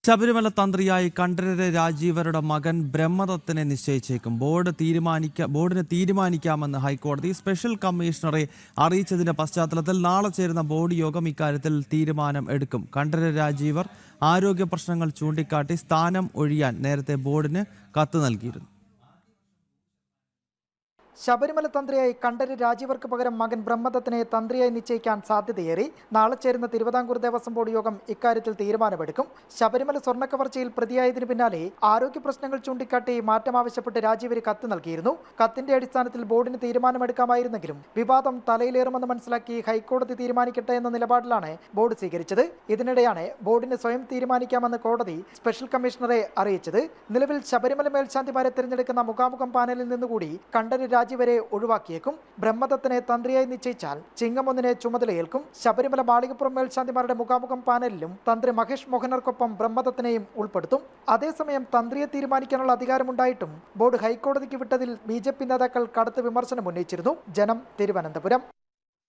ശബരിമല തന്ത്രിയായി കണ്ഠരര് രാജീവരുടെ മകൻ ബ്രഹ്മദത്തിനെ നിശ്ചയിച്ചേക്കും. ബോർഡിന് തീരുമാനിക്കാമെന്ന് ഹൈക്കോടതി സ്പെഷ്യൽ കമ്മീഷണറെ അറിയിച്ചതിന്റെ പശ്ചാത്തലത്തിൽ നാളെ ചേരുന്ന ബോർഡ് യോഗം ഇക്കാര്യത്തിൽ തീരുമാനം എടുക്കും. കണ്ഠരര് രാജീവർ ആരോഗ്യ പ്രശ്നങ്ങൾ ചൂണ്ടിക്കാട്ടി സ്ഥാനം ഒഴിയാൻ നേരത്തെ ബോർഡിന് കത്ത് നൽകിയിരുന്നു. ശബരിമല തന്ത്രിയായി കണ്ഠരര് രാജീവർക്ക് പകരം മകൻ ബ്രഹ്മദത്തിനെ തന്ത്രിയായി നിശ്ചയിക്കാൻ സാധ്യതയേറി. നാളെ ചേരുന്ന തിരുവിതാംകൂർ ദേവസ്വം ബോർഡ് യോഗം ഇക്കാര്യത്തിൽ തീരുമാനമെടുക്കും. ശബരിമല സ്വർണ്ണക്കവർച്ചയിൽ പ്രതിയായതിനു പിന്നാലെ ആരോഗ്യ പ്രശ്നങ്ങൾ ചൂണ്ടിക്കാട്ടി മാറ്റം ആവശ്യപ്പെട്ട് രാജീവര് കത്ത് നൽകിയിരുന്നു. കത്തിന്റെ അടിസ്ഥാനത്തിൽ ബോർഡിന് തീരുമാനമെടുക്കാമായിരുന്നെങ്കിലും വിവാദം തലയിലേറുമെന്ന് മനസ്സിലാക്കി ഹൈക്കോടതി തീരുമാനിക്കട്ടെ എന്ന നിലപാടിലാണ് ബോർഡ് സ്വീകരിച്ചത്. ഇതിനിടെയാണ് ബോർഡിന് സ്വയം തീരുമാനിക്കാമെന്ന് കോടതി സ്പെഷ്യൽ കമ്മീഷണറെ അറിയിച്ചത്. നിലവിൽ ശബരിമല മേൽശാന്തിമാരെ തിരഞ്ഞെടുക്കുന്ന മുഖാമുഖം പാനലിൽ നിന്നുകൂടി കണ്ഠരര് വരെ ഒഴിവാക്കിയേക്കും. ബ്രഹ്മദത്തിനെ തന്ത്രിയായി നിശ്ചയിച്ചാൽ ചിങ്ങം 1 ചുമതലയേൽക്കും. ശബരിമല മാളികപ്പുറം മേൽശാന്തിമാരുടെ മുഖാമുഖം പാനലിലും തന്ത്രി മഹേഷ് മോഹനർക്കൊപ്പം ബ്രഹ്മദത്തിനെയും ഉൾപ്പെടുത്തും. അതേസമയം തന്ത്രിയെ തീരുമാനിക്കാനുള്ള അധികാരമുണ്ടായിട്ടും ബോർഡ് ഹൈക്കോടതിക്ക് വിട്ടതിൽ BJP നേതാക്കൾ കടുത്ത വിമർശനം ഉന്നയിച്ചിരുന്നു. ജനം, തിരുവനന്തപുരം.